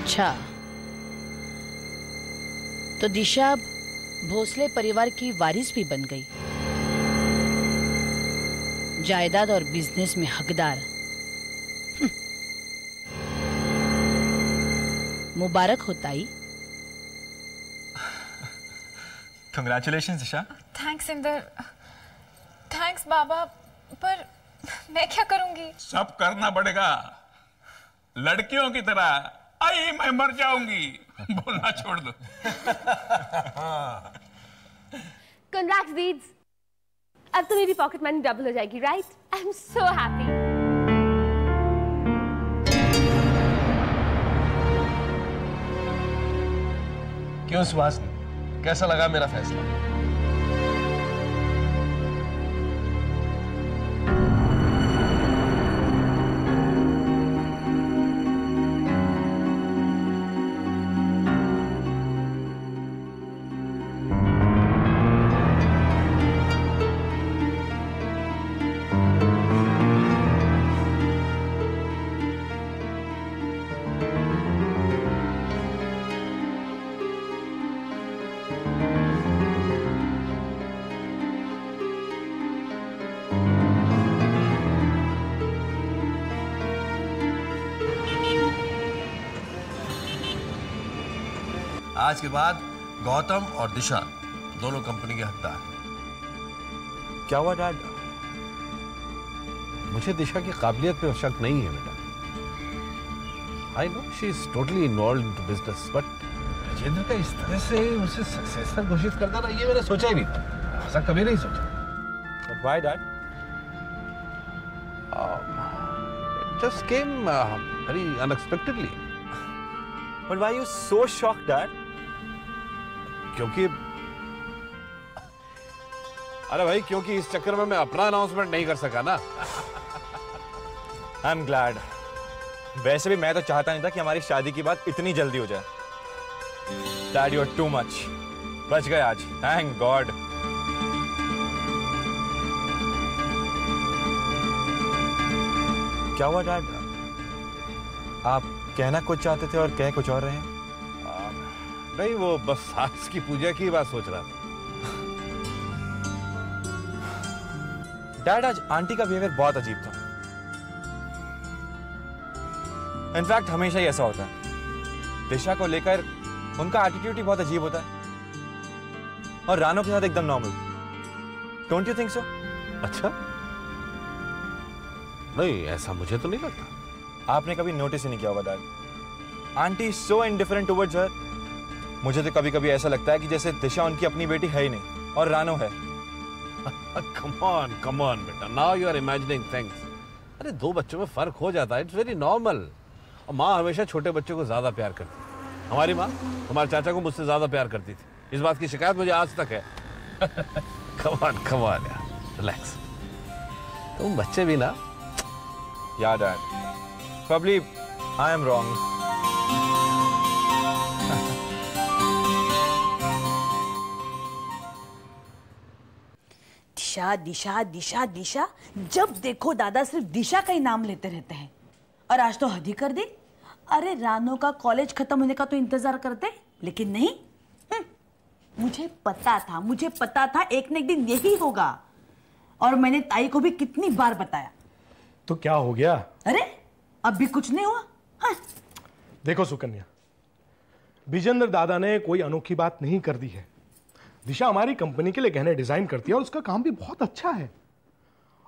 अच्छा, तो दिशा अब भोसले परिवार की वारिस भी बन गई, जायदाद और बिजनेस में हकदार। मुबारक हो ताई। कंग्रेचुलेशंस दिशा। थैंक्स इंदर, थैंक्स बाबा, पर मैं क्या करूंगी? सब करना पड़ेगा, लड़कियों की तरह। आई मैं मर जाऊंगी बोलना छोड़ दो। Congrats Deeds, अब तो मेरी पॉकेट मनी डबल हो जाएगी, right? I am so happy. क्यों सुहासिनी, कैसा लगा मेरा फैसला? आज के बाद गौतम और दिशा दोनों कंपनी के हकदार। क्या हुआ डैड? मुझे दिशा की काबिलियत पे शक नहीं है बेटा। I know she is totally involve into business, but Rajendra का इस तरह से उसे सक्सेसर घोषित कर देना, ये मैंने सोचा ही नहीं था। ऐसा कभी नहीं सोचा। But why dad? It just came very unexpectedly. But why are you so shocked, Dad? क्योंकि अरे भाई, क्योंकि इस चक्कर में मैं अपना अनाउंसमेंट नहीं कर सका ना। I'm glad. वैसे भी मैं तो चाहता नहीं था कि हमारी शादी की बात इतनी जल्दी हो जाए। Dad, you're too much. बच गए आज, thank God. क्या हुआ डैड? आप कहना कुछ चाहते थे और कह कुछ और रहे हैं। नहीं, वो बस सास की पूजा की बात सोच रहा था। डैड, आज आंटी का बिहेवियर बहुत अजीब था। इनफैक्ट हमेशा ही ऐसा होता है। दिशा को लेकर उनका एटीट्यूड ही बहुत अजीब होता है और रानो के साथ एकदम normal. Don't you think so? अच्छा, नहीं ऐसा मुझे तो नहीं लगता। आपने कभी नोटिस ही नहीं किया होगा डैड। आंटी सो इंडिफरेंट टुवर्ड्स हर। मुझे तो कभी कभी ऐसा लगता है कि जैसे दिशा उनकी अपनी बेटी है ही नहीं और रानो है। कम ऑन बेटा, now you are imagining things. अरे दो बच्चों में फर्क हो जाता है, इट्स वेरी नॉर्मल। और माँ हमेशा छोटे बच्चों को ज्यादा प्यार करती है। हमारी माँ हमारे चाचा को मुझसे ज्यादा प्यार करती थी। इस बात की शिकायत मुझे आज तक है। कम ऑन यार, रिलैक्स। तुम बच्चे भी ना। Yeah, Dad. Probably I am wrong. दिशा दिशा दिशा दिशा, जब देखो दादा सिर्फ दिशा का ही नाम लेते रहते हैं। और आज तो हद ही कर दी। अरे रानो का कॉलेज खत्म होने का तो इंतजार करते, लेकिन नहीं। मुझे पता था एक न एक दिन यही होगा। और मैंने ताई को भी कितनी बार बताया। तो क्या हो गया? अरे अब भी कुछ नहीं हुआ। हाँ। देखो सुकन्या, विजेंद्र दादा ने कोई अनोखी बात नहीं कर दी है। दिशा हमारी कंपनी के लिए गहने डिजाइन करती है और उसका काम भी बहुत अच्छा है।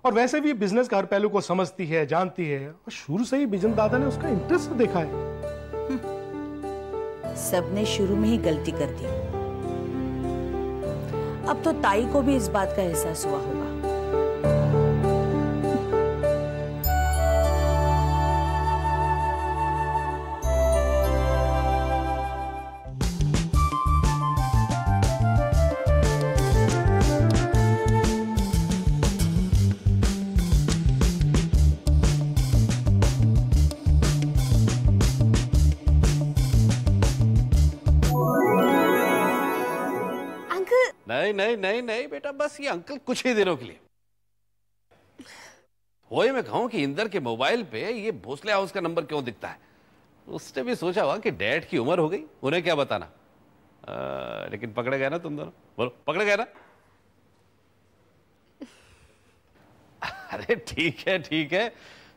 और वैसे भी बिजनेस का हर पहलू को समझती है, जानती है। और शुरू से ही विजेंद्र दादा ने उसका इंटरेस्ट देखा है। सबने शुरू में ही गलती कर दी। अब तो ताई को भी इस बात का एहसास हुआ होगा। नहीं बेटा, बस ये अंकल कुछ ही दिनों के लिए। वही मैं कहूं कि इंदर के मोबाइल पे ये भोसले हाउस का नंबर क्यों दिखता है? उसने भी सोचा होगा कि डैड की उम्र हो गई, उन्हें क्या बताना। लेकिन पकड़े गए ना तुम दोनों, बोलो पकड़े गए ना? अरे ठीक है,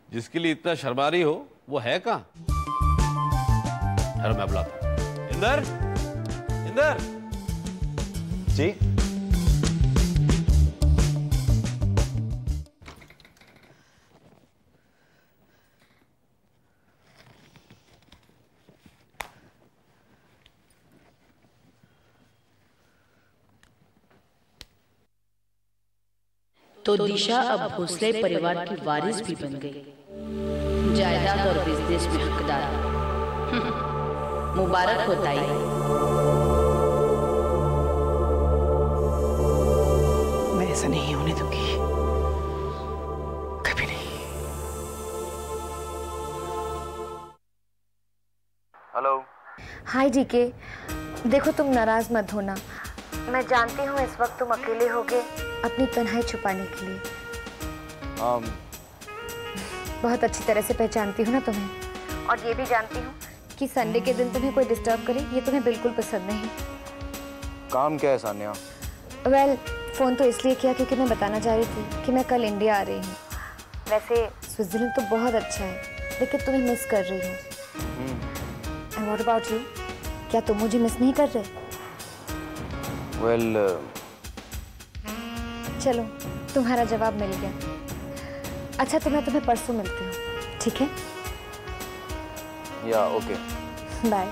जिसके लिए इतना शर्मा रही हो वो है कहाँ? अरे मैं बुलाता हूं। इंदर जी। तो दिशा अब भोसले परिवार की वारिस भी बन गई, जायदाद और बिजनेस में हकदार। मुबारक हो ताई। मैं ऐसा नहीं होने दूंगी, कभी नहीं। हेलो। हाय डीके, देखो तुम नाराज मत होना। मैं जानती हूँ इस वक्त तुम अकेले होगे अपनी तन्हाई छुपाने के लिए। बहुत अच्छी तरह से पहचानती हूँ ना तुम्हें, और ये भी जानती हूँ कि संडे के दिन तुम्हें कोई डिस्टर्ब करे ये तुम्हें बिल्कुल पसंद नहीं। काम क्या है सान्या? वेल, फोन तो इसलिए किया क्योंकि मैं बताना चाह रही थी कि मैं कल इंडिया आ रही हूँ। वैसे स्विट्जरलैंड तो बहुत अच्छा है, लेकिन तुम्हें मिस कर रही हूँ। And what about you? क्या तुम मुझे मिस नहीं कर रहे? वेल, चलो तुम्हारा जवाब मिल गया। अच्छा तो मैं तुम्हें परसों मिलती हूँ, ठीक है? या ओके, बाय।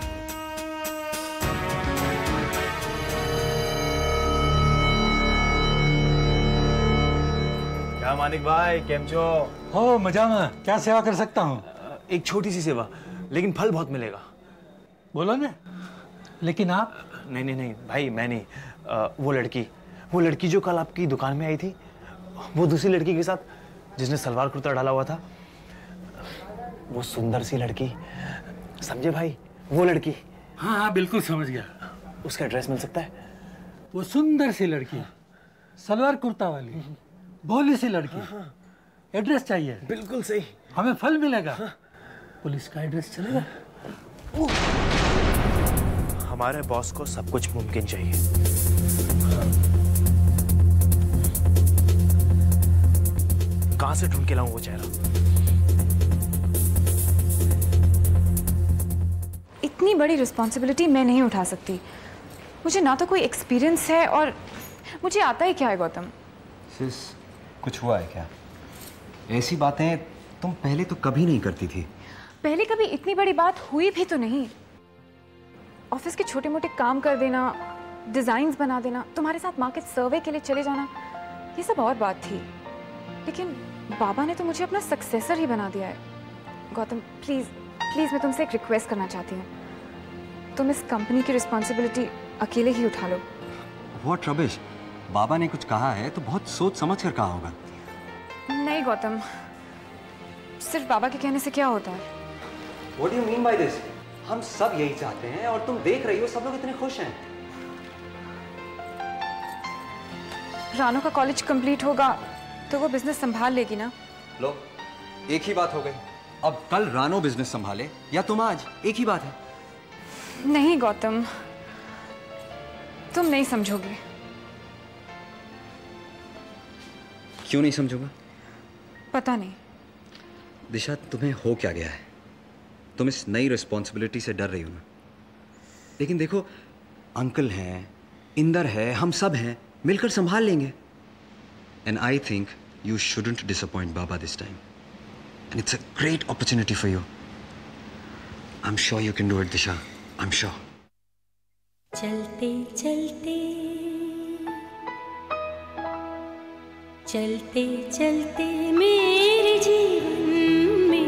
क्या मानिक भाई, केम छो? हो मजा में, क्या सेवा कर सकता हूँ? एक छोटी सी सेवा, लेकिन फल बहुत मिलेगा। बोलो ना। लेकिन आप? नहीं भाई, मैं नहीं। वो लड़की जो कल आपकी दुकान में आई थी, वो दूसरी लड़की के साथ जिसने सलवार कुर्ता डाला हुआ था, वो सुंदर सी लड़की, समझे भाई? वो लड़की। हाँ बिल्कुल समझ गया। उसका एड्रेस मिल सकता है? वो सुंदर सी लड़की, सलवार कुर्ता वाली, भोली सी लड़की, एड्रेस चाहिए? बिल्कुल सही। हमें फल मिलेगा? पुलिस का एड्रेस चलेगा? हमारे बॉस को सब कुछ मुमकिन चाहिए। कहां से ढूंढ के लाऊं वो चेहरा? इतनी बड़ी रिस्पॉन्सिबिलिटी मैं नहीं उठा सकती। मुझे ना तो कोई एक्सपीरियंस है और मुझे आता ही क्या है गौतम। सिस, कुछ हुआ है क्या? ऐसी बातें तुम पहले तो कभी नहीं करती थी। पहले कभी इतनी बड़ी बात हुई भी तो नहीं। ऑफिस के छोटे मोटे काम कर देना, डिजाइन्स बना देना, तुम्हारे साथ मार्केट सर्वे के लिए चले जाना, ये सब और बात थी। लेकिन बाबा ने तो मुझे अपना सक्सेसर ही बना दिया है। गौतम प्लीज मैं तुमसे एक रिक्वेस्ट करना चाहती हूँ, तुम इस कंपनी की रिस्पॉन्सिबिलिटी अकेले ही उठा लो। व्हाट रबिश, बाबा ने कुछ कहा है तो बहुत सोच समझ कर कहा होगा। नहीं गौतम, सिर्फ बाबा के कहने से क्या होता है? What do you mean by this? हम सब यही चाहते हैं और तुम देख रही हो सब लोग इतने खुश हैं। रानो का कॉलेज कंप्लीट होगा तो वो बिजनेस संभाल लेगी ना। लो, एक ही बात हो गई। अब कल रानो बिजनेस संभाले या तुम आज, एक ही बात है। नहीं गौतम, तुम नहीं समझोगे। क्यों नहीं समझूंगा? पता नहीं। दिशा, तुम्हें हो क्या गया है? तुम इस नई रिस्पॉन्सिबिलिटी से डर रही हो ना? लेकिन देखो, अंकल हैं, इंदर है, हम सब हैं, मिलकर संभाल लेंगे। And I think you shouldn't disappoint Baba this time, and it's a great opportunity for you. I am sure you can do it Disha, I am sure. चलते चलते चलते चलते मेरे जीवन में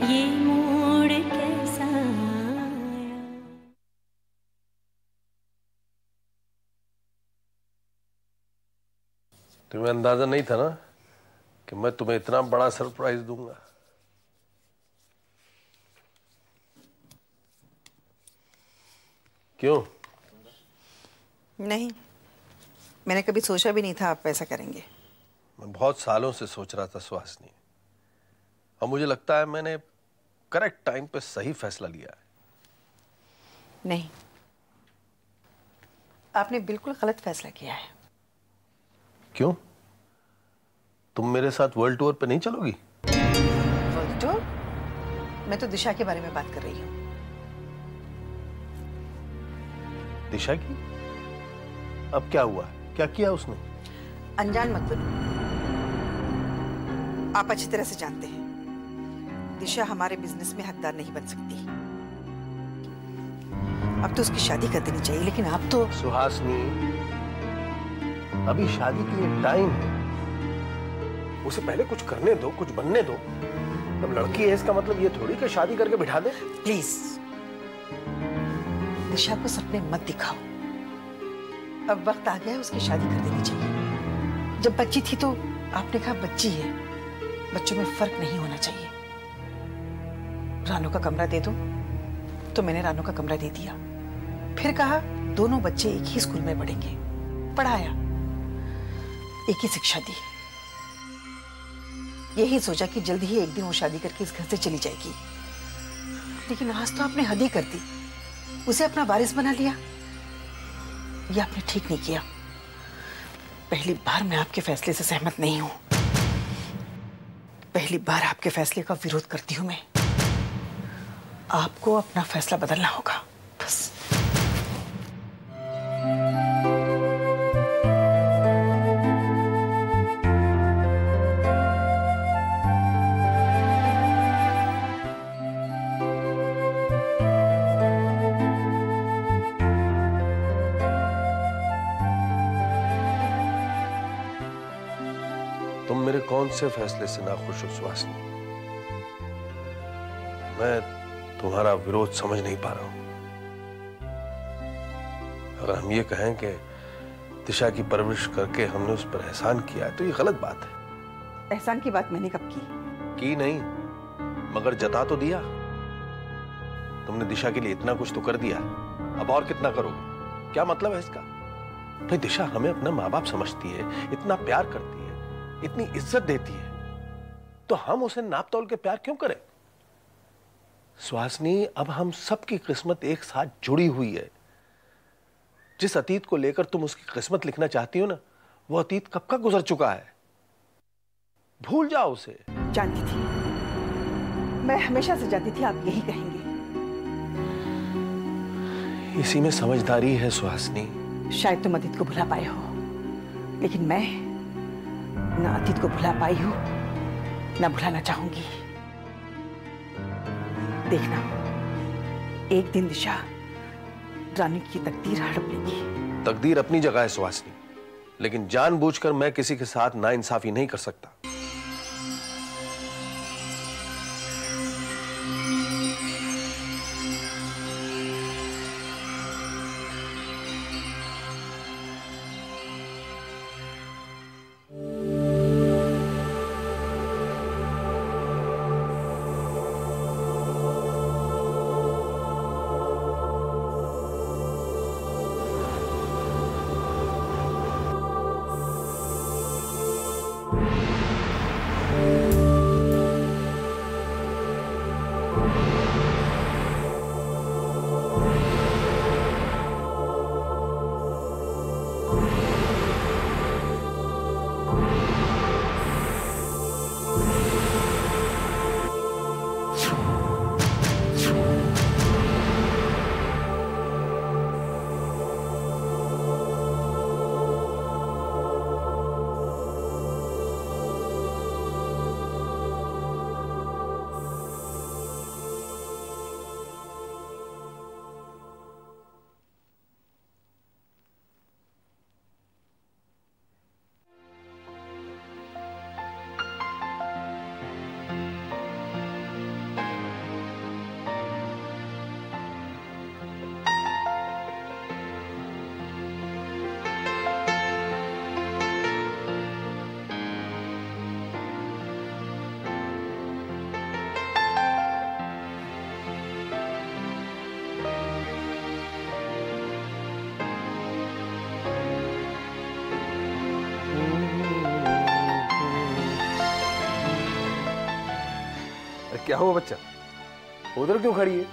ये मोड़ कैसा आया। तुम्हें अंदाजा नहीं था ना कि मैं तुम्हें इतना बड़ा सरप्राइज दूंगा। क्यों? नहीं, मैंने कभी सोचा भी नहीं था आप ऐसा करेंगे। मैं बहुत सालों से सोच रहा था सुहासिनी, और मुझे लगता है मैंने करेक्ट टाइम पे सही फैसला लिया है। नहीं, आपने बिल्कुल गलत फैसला किया है। क्यों? तुम मेरे साथ वर्ल्ड टूर पे नहीं चलोगी? World tour? मैं तो दिशा के बारे में बात कर रही हूँ। दिशा की? अब क्या हुआ? क्या किया उसने? अनजान मत बनो। आप अच्छी तरह से जानते हैं दिशा हमारे बिजनेस में हकदार नहीं बन सकती। अब तो उसकी शादी कर देनी चाहिए, लेकिन आप तो। सुहासिनी, अभी शादी के लिए टाइम है। उसे पहले कुछ करने दो, कुछ बनने दो। अब लड़की है इसका मतलब ये थोड़ी कि शादी करके बिठा दे। प्लीज दिशा को सपने मत दिखाओ। अब वक्त आ गया है, उसकी शादी कर देनी चाहिए। जब बच्ची थी तो आपने कहा बच्ची है, बच्चों में फर्क नहीं होना चाहिए। रानू का कमरा दे दो, तो मैंने रानू का कमरा दे दिया। फिर कहा दोनों बच्चे एक ही स्कूल में पढ़ेंगे, पढ़ाया, एक ही शिक्षा दी। यही सोचा कि जल्दी ही एक दिन वो शादी करके इस घर से चली जाएगी, लेकिन आज तो आपने हद ही कर दी। उसे अपना वारिस बना लिया। ये आपने ठीक नहीं किया। पहली बार मैं आपके फैसले से सहमत नहीं हूं। पहली बार आपके फैसले का विरोध करती हूं मैं। आपको अपना फैसला बदलना होगा, बस। तुम मेरे कौन से फैसले से नाखुश हो सुहासिनी? मैं तुम्हारा विरोध समझ नहीं पा रहा हूं। अगर हम ये कहें कि दिशा की परवरिश करके हमने उस पर एहसान किया है तो ये गलत बात है। एहसान की बात मैंने कब की नहीं, मगर जता तो दिया। तुमने दिशा के लिए इतना कुछ तो कर दिया, अब और कितना करोगे? क्या मतलब है इसका? भाई दिशा हमें अपना माँ बाप समझती है, इतना प्यार करती है, इतनी इज्जत देती है, तो हम उसे नाप तोल के प्यार क्यों करें? सुहासिनी, अब हम सबकी किस्मत एक साथ जुड़ी हुई है। जिस अतीत को लेकर तुम उसकी किस्मत लिखना चाहती हो ना, वो अतीत कब का गुजर चुका है। भूल जाओ उसे। जानती थी, मैं हमेशा से जानती थी आप यही कहेंगे। इसी में समझदारी है सुहासिनी। शायद तुम अतीत को भुला पाए हो, लेकिन मैं ना अतीत को भुला पाई हूं, ना भुलाना चाहूंगी। देखना, एक दिन दिशा रानी की तकदीर हड़प लेगी। तकदीर अपनी जगह है सुहासिनी, लेकिन जानबूझकर मैं किसी के साथ नाइंसाफी नहीं कर सकता। क्या हुआ बच्चा? उधर क्यों खड़ी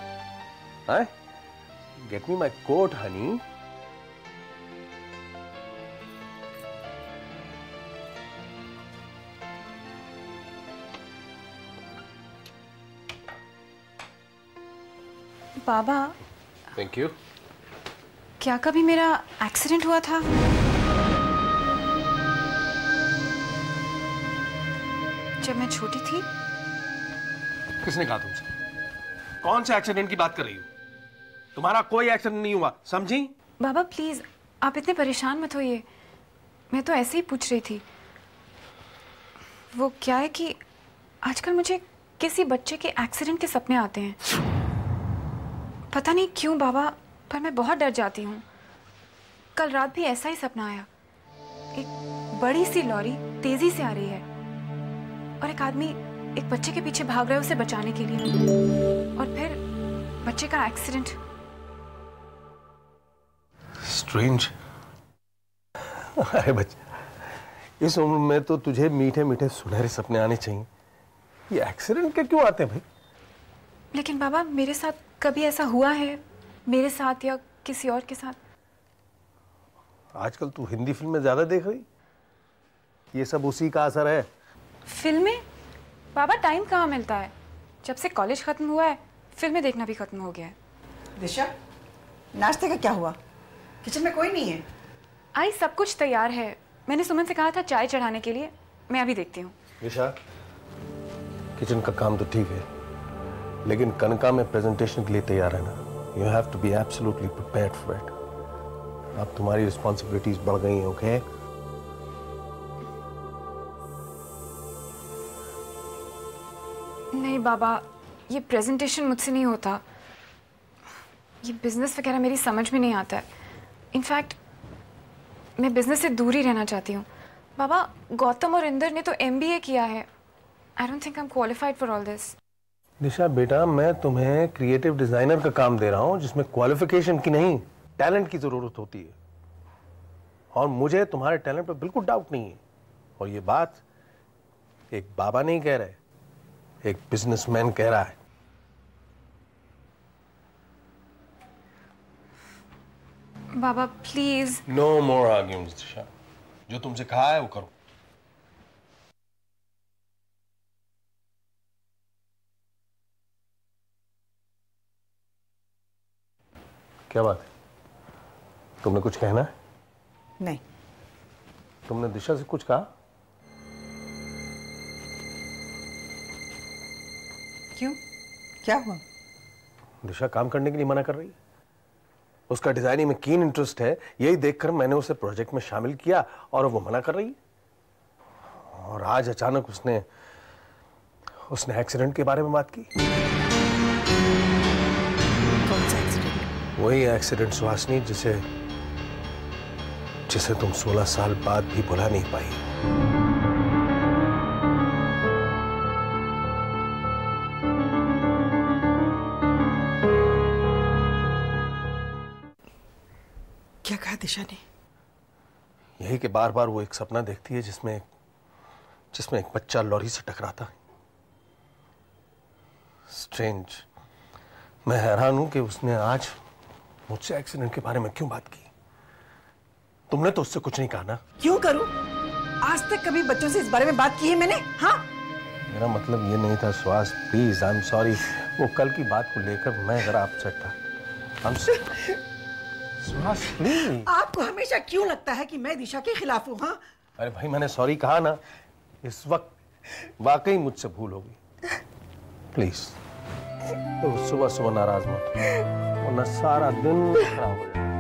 है? Get me my coat honey. बाबा, थैंक यू। क्या कभी मेरा एक्सीडेंट हुआ था? जब मैं छोटी थी? किसने कहा तुमसे? कौन से एक्सीडेंट की बात कर रही हो? तुम्हारा कोई एक्सीडेंट नहीं हुआ, समझी? बाबा प्लीज, आप इतने परेशान मत होइए। मैं तो ऐसे ही पूछ रही थी। वो क्या है कि आजकल मुझे किसी बच्चे के एक्सीडेंट के सपने आते हैं। पता नहीं क्यों बाबा, पर मैं बहुत डर जाती हूँ। कल रात भी ऐसा ही सपना आया। एक बड़ी सी लॉरी तेजी से आ रही है और एक आदमी एक बच्चे के पीछे भाग रहा है उसे बचाने के लिए, और फिर बच्चे का एक्सीडेंट। स्ट्रेंज। अरे बच्चा, इस उम्र में तो तुझे मीठे मीठे सुनहरे सपने आने चाहिए। ये एक्सीडेंट के क्यों आते हैं भाई? लेकिन बाबा, मेरे साथ कभी ऐसा हुआ है? मेरे साथ या किसी और के साथ? आजकल तू हिंदी फिल्में ज्यादा देख रही? ये सब उसी का असर है। फिल्में? बाबा टाइम कहाँ मिलता है? जब से कॉलेज खत्म हुआ है फिल्में देखना भी खत्म हो गया है। दिशा, नाश्ते का क्या हुआ? किचन में कोई नहीं है? आई, सब कुछ तैयार है। मैंने सुमन से कहा था चाय चढ़ाने के लिए। मैं अभी देखती हूँ। दिशा, किचन का काम तो ठीक है, लेकिन कनका में प्रेजेंटेशन के लिए तैयार है ना। You have to be absolutely prepared for it. अब तुम्हारी रिस्पॉन्सिबिलिटीज बढ़ गई हैं, ओके? नहीं बाबा, ये प्रेजेंटेशन मुझसे नहीं होता। ये बिजनेस वगैरह मेरी समझ में नहीं आता है। इनफैक्ट मैं बिजनेस से दूर ही रहना चाहती हूँ। बाबा, गौतम और इंदर ने तो MBA किया है। I don't think I am qualified for all this. Nisha बेटा, मैं तुम्हें क्रिएटिव डिजाइनर का काम दे रहा हूं, जिसमें क्वालिफिकेशन की नहीं, टैलेंट की जरूरत होती है। और मुझे तुम्हारे टैलेंट पर बिल्कुल डाउट नहीं है। और ये बात एक बाबा नहीं कह रहे, एक बिजनेसमैन कह रहा है। बाबा प्लीज। नो मोर आर्ग्यूमेंट्स दिशा। जो तुमसे कहा है वो करो। क्या बात है? तुमने कुछ कहना है? नहीं। तुमने दिशा से कुछ कहा? क्यों? क्या हुआ? दिशा काम करने के लिए मना कर रही है। उसका डिजाइनिंग में कीन इंटरेस्ट है। यही देखकर मैंने उसे प्रोजेक्ट में शामिल किया और वो मना कर रही है। और आज अचानक उसने एक्सीडेंट के बारे में बात की। कौन सा एक्सीडेंट? वही एक्सीडेंट सुहासिनी, जिसे तुम 16 साल बाद भी भुला नहीं पाई। क्या कहा दिशा ने? यही कि बार बार वो एक सपना देखती है जिसमें एक बच्चा लॉरी से टकराता है। स्ट्रेंज। मैं हैरान हूं कि उसने आज मुझसे एक्सीडेंट के बारे में क्यों बात की। तुमने तो उससे कुछ नहीं कहा ना? क्यों करूं? आज तक कभी बच्चों से इस बारे में बात की है मैंने? हाँ? मेरा मतलब ये नहीं था Suhas, please, I am sorry. वो कल की बात को लेकर मैं जरा अपसेट था। सुहास प्लीज। आपको हमेशा क्यों लगता है कि मैं दिशा के खिलाफ हूँ? हाँ? अरे भाई, मैंने सॉरी कहा ना। इस वक्त वाकई मुझसे भूल होगी। प्लीज तो सुबह सुबह नाराज मत, वरना सारा दिन खराब हो जाएगा।